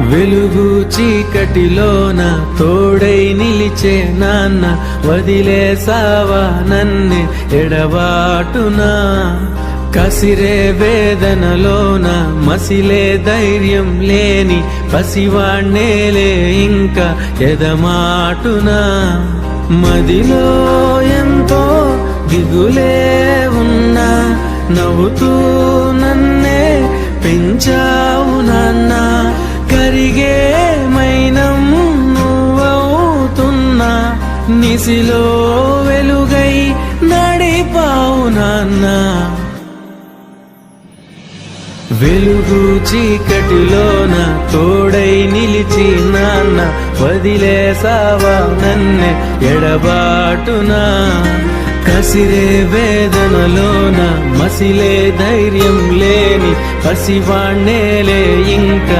వెలుగు చీకటిలోన తోడై నిలిచే నాన్న, వదిలేసావా నన్నే ఎడబాటునా. కసిరే వేదనలోన మసిలే ధైర్యం లేని పసివాణ్ణేలే ఇంకా ఎదమాటునా. మదిలో ఎంతో దిగులే ఉన్నా, నవ్వుతూ నన్నే పెంచావు నాన్న. కరిగే మైనం నువ్వవుతున్నా, నిసిలో వెలుగై నడిపావు నాన్న. వెలుగు చీకటిలోన తోడై నిలిచి నాన్న, వదిలేసావా నన్నే ఎడబాటునా. కసిరే వేదనలోన మసిలే ధైర్యం లేని పసివాణ్ణేలే ఇంకా